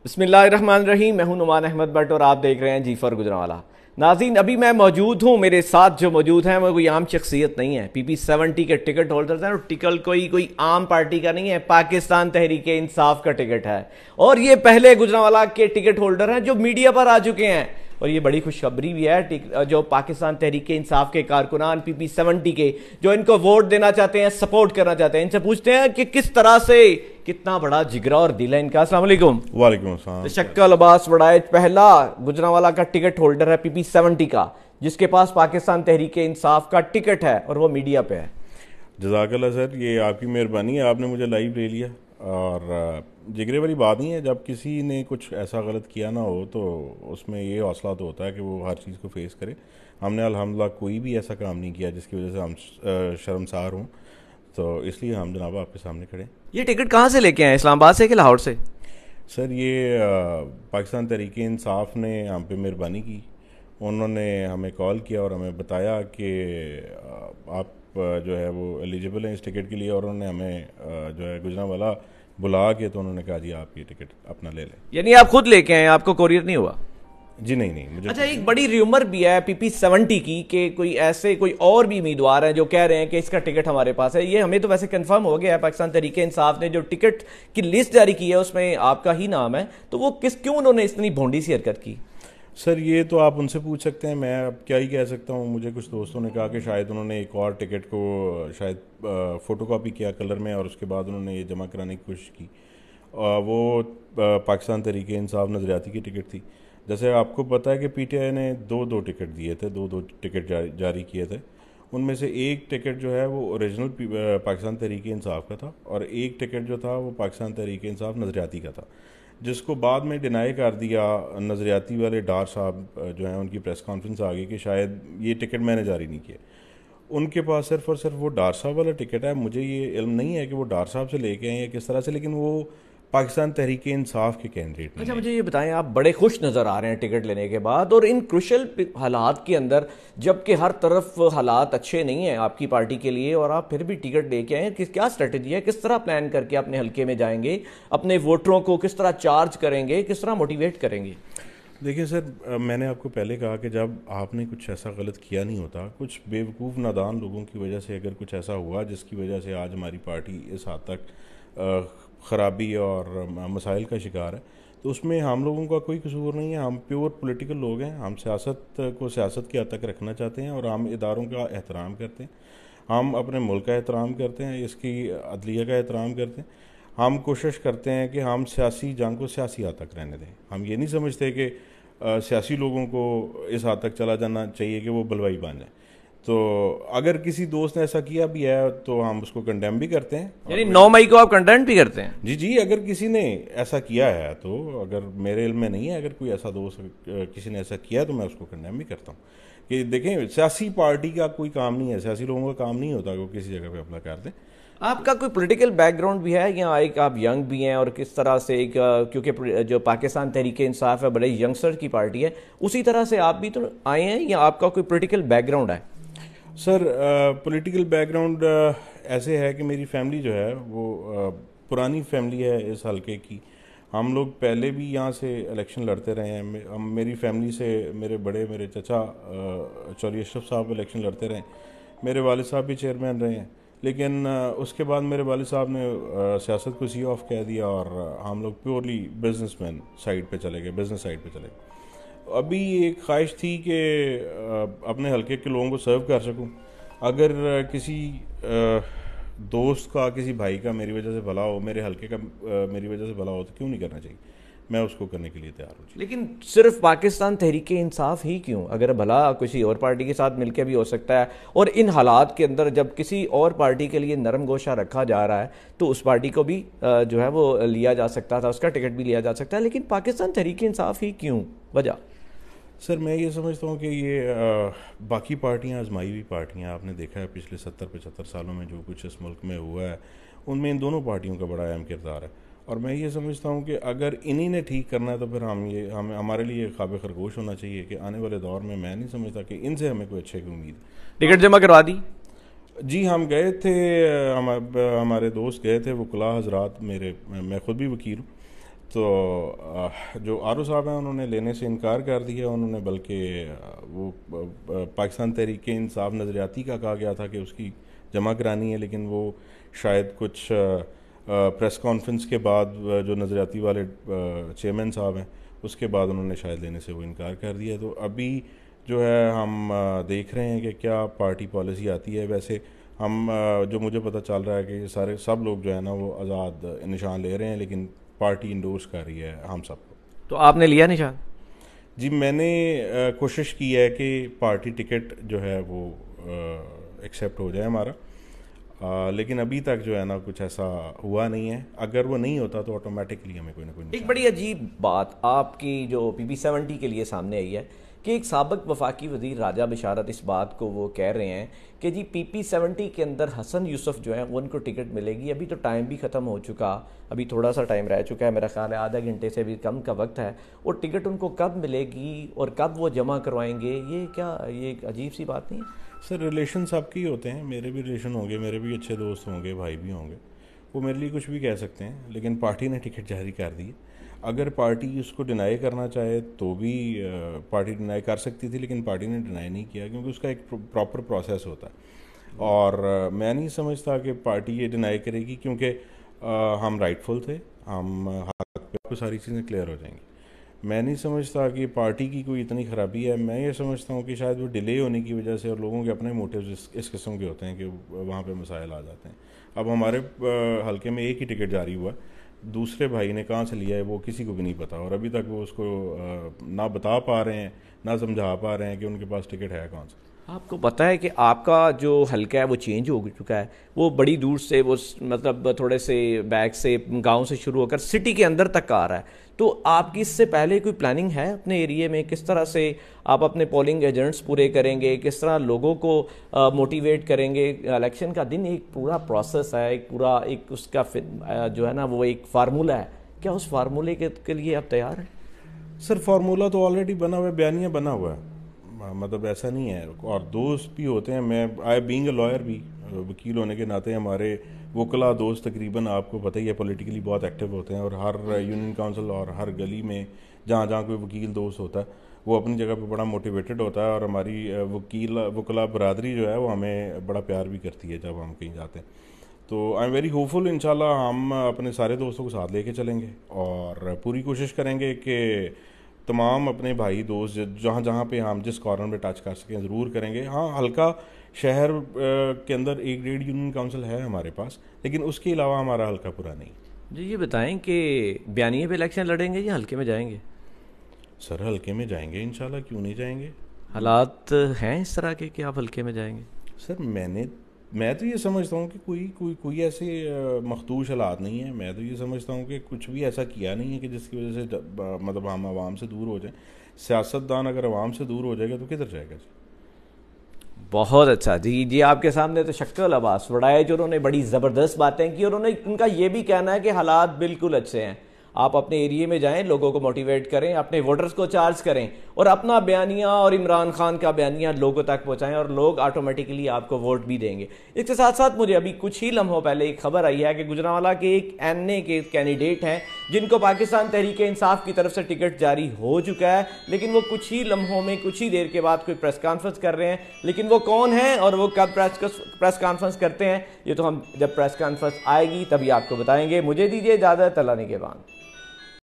बिस्मिल्लाहिर्रहमानिर्रहीम। मैं हूं नुमान अहमद भट्ट और आप देख रहे हैं जी4 गुजरांवाला। नाज़रीन, अभी मैं मौजूद हूं, मेरे साथ जो मौजूद हैं वो कोई आम शख्सियत नहीं है, PP70 के टिकट होल्डर्स हैं और टिकट कोई आम पार्टी का नहीं है, पाकिस्तान तहरीक इंसाफ का टिकट है और ये पहले गुजरांवाला के टिकट होल्डर हैं जो मीडिया पर आ चुके हैं। और ये बड़ी खुशखबरी भी है, जो पाकिस्तान तहरीक इंसाफ के कारकुनान PP70 के जो इनको वोट देना चाहते हैं, सपोर्ट करना चाहते हैं, इनसे पूछते हैं कि किस तरह से, कितना बड़ा जिगरा और दिल है इनका। अस्सलाम वालेकुम। वालेकुम अस्सलाम। शक्ल अब्बास वड़ाइच पहला गुजरांवाला का टिकट होल्डर है PP70 का, जिसके पास पाकिस्तान तहरीक इंसाफ का टिकट है और वो मीडिया पे है। जज़ाकल्लाह सर, ये आपकी मेहरबानी है, आपने मुझे लाइव ले लिया। और जिगरे वाली बात नहीं है, जब किसी ने कुछ ऐसा गलत किया ना हो तो उसमें ये हौसला तो होता है कि वो हर चीज़ को फेस करे। हमने अल्हम्दुलिल्लाह कोई भी ऐसा काम नहीं किया जिसकी वजह से हम शर्मसार हों, तो इसलिए हम जनाब आपके सामने खड़े। ये टिकट कहाँ से लेके आए, इस्लामाबाद से कि लाहौर से? सर ये पाकिस्तान तहरीक इंसाफ ने हम पे मेहरबानी की, उन्होंने हमें कॉल किया और हमें बताया कि आप जो है वो एलिजिबल हैं इस टिकट के लिए, और उन्होंने हमें जो है गुजरांवाला बुला के तो उन्होंने कहा जी आप ये टिकट अपना ले लें। यानी आप खुद लेके आए, आपको कोरियर नहीं हुआ? जी नहीं, मुझे। अच्छा, एक बड़ी र्यूमर भी है PP70 की कि कोई और भी उम्मीदवार हैं जो कह रहे हैं कि इसका टिकट हमारे पास है। ये हमें तो वैसे कंफर्म हो गया है, पाकिस्तान तहरीक इंसाफ ने जो टिकट की लिस्ट जारी की है उसमें आपका ही नाम है, तो वो क्यों उन्होंने इतनी भोंडी सी हरकत की? सर ये तो आप उनसे पूछ सकते हैं, मैं अब क्या ही कह सकता हूँ। मुझे कुछ दोस्तों ने कहा कि शायद उन्होंने एक और टिकट को शायद फ़ोटोकॉपी किया कलर में और उसके बाद उन्होंने ये जमा कराने की कोशिश की। वो पाकिस्तान तहरीक इंसाफ नज़रियाती की टिकट थी। जैसे आपको पता है कि PTI ने दो टिकट दिए थे, दो टिकट जारी किए थे। उनमें से एक टिकट जो है वो ओरिजिनल पाकिस्तान तहरीक इंसाफ का था और एक टिकट जो था वो पाकिस्तान तहरीक इंसाफ नज़रियाती का था, जिसको बाद में डिनाई कर दिया नज़रियाती वाले। डार साहब जो हैं उनकी प्रेस कॉन्फ्रेंस आ गई कि शायद ये टिकट मैंने जारी नहीं किया। उनके पास सिर्फ और सिर्फ वो डार साहब वाला टिकट है। मुझे ये इल्म नहीं है कि वो डार साहब से लेके आए या किस तरह से, लेकिन वो पाकिस्तान तहरीक इंसाफ के कैंडिडेट नहीं। अच्छा, मुझे ये बताएं, आप बड़े खुश नज़र आ रहे हैं टिकट लेने के बाद, और इन क्रुशल हालात के अंदर, जबकि हर तरफ हालात अच्छे नहीं हैं आपकी पार्टी के लिए, और आप फिर भी टिकट लेके आए हैं। क्या स्ट्रेटजी है, किस तरह प्लान करके अपने हल्के में जाएंगे, अपने वोटरों को किस तरह चार्ज करेंगे, किस तरह मोटिवेट करेंगे? देखिए सर, मैंने आपको पहले कहा कि जब आपने कुछ ऐसा गलत किया नहीं होता, कुछ बेवकूफ़ नादान लोगों की वजह से अगर कुछ ऐसा हुआ जिसकी वजह से आज हमारी पार्टी इस हद तक ख़राबी और मसाइल का शिकार है, तो उसमें हम लोगों का कोई कसूर नहीं है। हम प्योर पॉलिटिकल लोग हैं, हम सियासत को सियासत की हद तक रखना चाहते हैं और हम इदारों का एहतराम करते हैं। हम अपने मुल्क का एहतराम करते हैं, इसकी अदलिया का एहतराम करते हैं। हम कोशिश करते हैं कि हम सियासी जंग को सियासी हद तक रहने दें। हम ये नहीं समझते कि सियासी लोगों को इस हद तक चला जाना चाहिए कि वो बलवाई बन जाए। तो अगर किसी दोस्त ने ऐसा किया भी है तो हम उसको कंडेम भी करते हैं। यानी 9 मई को आप कंडेम भी करते हैं? जी, अगर किसी ने ऐसा किया है तो, अगर मेरे इल्म में नहीं है, अगर कोई ऐसा दोस्त किसी ने ऐसा किया तो मैं उसको कंडेम भी करता हूँ। कि देखें, सियासी पार्टी का कोई काम नहीं है, सियासी लोगों का काम नहीं होता कि वो किसी जगह पे अपना कर दें। आपका कोई पॉलिटिकल बैकग्राउंड भी है या एक आप यंग भी हैं, और किस तरह से एक, क्योंकि जो पाकिस्तान तहरीक इंसाफ है बड़े यंगस्टर की पार्टी है, उसी तरह से आप भी तो आए हैं, या आपका कोई पॉलिटिकल बैकग्राउंड है? सर पॉलिटिकल बैकग्राउंड ऐसे है कि मेरी फैमिली जो है वो पुरानी फैमिली है इस हलके की। हम लोग पहले भी यहाँ से इलेक्शन लड़ते रहे हैं। मेरी फैमिली से मेरे चचा चौधरी अशरफ साहब इलेक्शन लड़ते रहे, मेरे वालिद साहब भी चेयरमैन रहे हैं। लेकिन उसके बाद मेरे वालिद साहब ने सियासत को सी ऑफ कह दिया और हम लोग प्योरली बिजनेसमैन साइड पे चले गए, बिजनेस साइड पे चले गए। अभी एक ख्वाहिश थी कि अपने हलके के लोगों को सर्व कर सकूं। अगर किसी दोस्त का, किसी भाई का मेरी वजह से भला हो, मेरे हलके का मेरी वजह से भला हो, तो क्यों नहीं करना चाहिए? मैं उसको करने के लिए तैयार हूँ। लेकिन सिर्फ पाकिस्तान तहरीक इंसाफ ही क्यों? अगर भला किसी और पार्टी के साथ मिलकर भी हो सकता है, और इन हालात के अंदर जब किसी और पार्टी के लिए नरम गोशा रखा जा रहा है तो उस पार्टी को भी जो है वो लिया जा सकता था, उसका टिकट भी लिया जा सकता है। लेकिन पाकिस्तान तहरीक इंसाफ ही क्यों? वजह? सर मैं ये समझता हूँ कि ये बाकी पार्टियाँ आजमाई हुई पार्टियाँ, आपने देखा है पिछले 70-75 सालों में जो कुछ इस मुल्क में हुआ है, उनमें इन दोनों पार्टियों का बड़ा अहम किरदार है। और मैं ये समझता हूँ कि अगर इन्हीं ने ठीक करना है तो फिर हमें हमारे लिए ख्वाब खरगोश होना चाहिए कि आने वाले दौर में मैं नहीं समझता कि इनसे हमें कोई अच्छे की उम्मीद। टिकट जमा करवा दी? जी हम गए थे, हमारे दोस्त गए थे, वकला हजरात, मैं खुद भी वकील हूँ, तो जो आर ओ साहब हैं उन्होंने लेने से इनकार कर दिया। उन्होंने बल्कि वो पाकिस्तान तहरीक इंसाफ नज़रियाती का कहा गया था कि उसकी जमा करानी है, लेकिन वो शायद कुछ प्रेस कॉन्फ्रेंस के बाद जो नज़रियाती वाले चेयरमैन साहब हैं उसके बाद उन्होंने शायद लेने से वो इनकार कर दिया। तो अभी जो है हम देख रहे हैं कि क्या पार्टी पॉलिसी आती है। वैसे हम जो मुझे पता चल रहा है कि सारे सब लोग जो है ना वो आज़ाद निशान ले रहे हैं, लेकिन पार्टी इंडोर्स कर रही है हम सबको। तो आपने लिया निशान? जी मैंने कोशिश की है कि पार्टी टिकट जो है वो एक्सेप्ट हो जाए हमारा, लेकिन अभी तक जो है ना कुछ ऐसा हुआ नहीं है। अगर वो नहीं होता तो ऑटोमेटिकली हमें कोई ना कोई एक बड़ी अजीब बात आपकी जो PP70 के लिए सामने आई है कि एक साबिक वफाकी वज़ीर राजा बिशारत इस बात को वो कह रहे हैं कि जी PP70 के अंदर हसन यूसुफ जो है उनको टिकट मिलेगी। अभी तो टाइम भी ख़त्म हो चुका, अभी थोड़ा सा टाइम रह चुका है, मेरा ख्याल है आधा घंटे से भी कम का वक्त है। और टिकट उनको कब मिलेगी और कब वो जमा करवाएंगे, ये एक अजीब सी बात नहीं है? सर रिलेशन सबके ही होते हैं, मेरे भी रिलेशन होंगे, मेरे भी अच्छे दोस्त होंगे, भाई भी होंगे, वो मेरे लिए कुछ भी कह सकते हैं, लेकिन पार्टी ने टिकट जारी कर दी। अगर पार्टी उसको डिनाई करना चाहे तो भी पार्टी डिनाई कर सकती थी, लेकिन पार्टी ने डिनाई नहीं किया क्योंकि उसका एक प्रॉपर प्रोसेस होता है। और मैं नहीं समझता कि पार्टी ये डिनाई करेगी, क्योंकि हम राइटफुल थे, हम हक पे आपको सारी चीज़ें क्लियर हो जाएंगी। मैं नहीं समझता कि पार्टी की कोई इतनी ख़राबी है। मैं ये समझता हूँ कि शायद वो डिले होने की वजह से और लोगों के अपने मोटिव्स इस किस्म के होते हैं कि वहाँ पे मसाइल आ जाते हैं। अब हमारे हलके में एक ही टिकट जारी हुआ, दूसरे भाई ने कहाँ से लिया है वो किसी को भी नहीं पता, और अभी तक वो उसको ना बता पा रहे हैं ना समझा पा रहे हैं कि उनके पास टिकट है कौन सा। आपको पता है कि आपका जो हल्का है वो चेंज हो चुका है, वो बड़ी दूर से वो मतलब थोड़े से बैक से गांव से शुरू होकर सिटी के अंदर तक आ रहा है। तो आपकी इससे पहले कोई प्लानिंग है अपने एरिया में, किस तरह से आप अपने पोलिंग एजेंट्स पूरे करेंगे, किस तरह लोगों को मोटिवेट करेंगे? इलेक्शन का दिन एक पूरा प्रोसेस है, एक पूरा एक उसका जो है ना वो एक फार्मूला है। क्या उस फार्मूले के लिए आप तैयार हैं? सर फार्मूला तो ऑलरेडी बना हुआ है, बयानिया बना हुआ है, मतलब ऐसा नहीं है। और दोस्त भी होते हैं, मैं आई बीइंग अ लॉयर भी, वकील होने के नाते हमारे वकला दोस्त तकरीबन आपको पता ही है पॉलिटिकली बहुत एक्टिव होते हैं, और हर यूनियन काउंसिल और हर गली में जहाँ जहाँ कोई वकील दोस्त होता है वो अपनी जगह पे बड़ा मोटिवेटेड होता है, और हमारी वकला बरादरी जो है वो हमें बड़ा प्यार भी करती है जब हम कहीं जाते हैं। तो आई एम वेरी होपफुल, इंशाल्लाह हम अपने सारे दोस्तों को साथ लेके चलेंगे और पूरी कोशिश करेंगे कि तमाम अपने भाई दोस्त जहाँ जहाँ पे हम जिस कॉर्नर में टच कर सकें ज़रूर करेंगे। हाँ हल्का शहर के अंदर 1-1.5 यूनियन काउंसिल है हमारे पास, लेकिन उसके अलावा हमारा हल्का पूरा नहीं। जी ये बताएं कि बयानिया पे इलेक्शन लड़ेंगे या हल्के में जाएंगे? सर हल्के में जाएंगे इंशाल्लाह, क्यों नहीं जाएंगे। हालात हैं इस तरह के कि आप हल्के में जाएंगे? सर मैं तो ये समझता हूँ कि कोई ऐसे मखदूश हालात नहीं है। मैं तो ये समझता हूँ कि कुछ भी ऐसा किया नहीं है कि जिसकी वजह से मतलब हम आवाम से दूर हो जाएं। सियासतदान अगर आवाम से दूर हो जाएगा तो किधर जाएगा जी। बहुत अच्छा जी आपके सामने तो शक्ल अब्बास वड़ाए जो उन्होंने बड़ी ज़बरदस्त बातें की, और उनका ये भी कहना है कि हालात बिल्कुल अच्छे हैं। आप अपने एरिया में जाएं, लोगों को मोटिवेट करें, अपने वोटर्स को चार्ज करें और अपना बयानिया और इमरान खान का बयानिया लोगों तक पहुंचाएं, और लोग ऑटोमेटिकली आपको वोट भी देंगे। इसके साथ साथ मुझे अभी कुछ ही लम्हों पहले एक खबर आई है कि गुजरांवाला के एक NA के कैंडिडेट हैं जिनको पाकिस्तान तहरीक इंसाफ की तरफ से टिकट जारी हो चुका है, लेकिन वो कुछ ही लम्हों में कुछ ही देर के बाद कोई प्रेस कॉन्फ्रेंस कर रहे हैं। लेकिन वो कौन है और वो कब प्रेस कॉन्फ्रेंस करते हैं, ये तो हम जब प्रेस कॉन्फ्रेंस आएगी तभी आपको बताएंगे। मुझे दीजिए इजाज़त, अल्लाह निगहबान।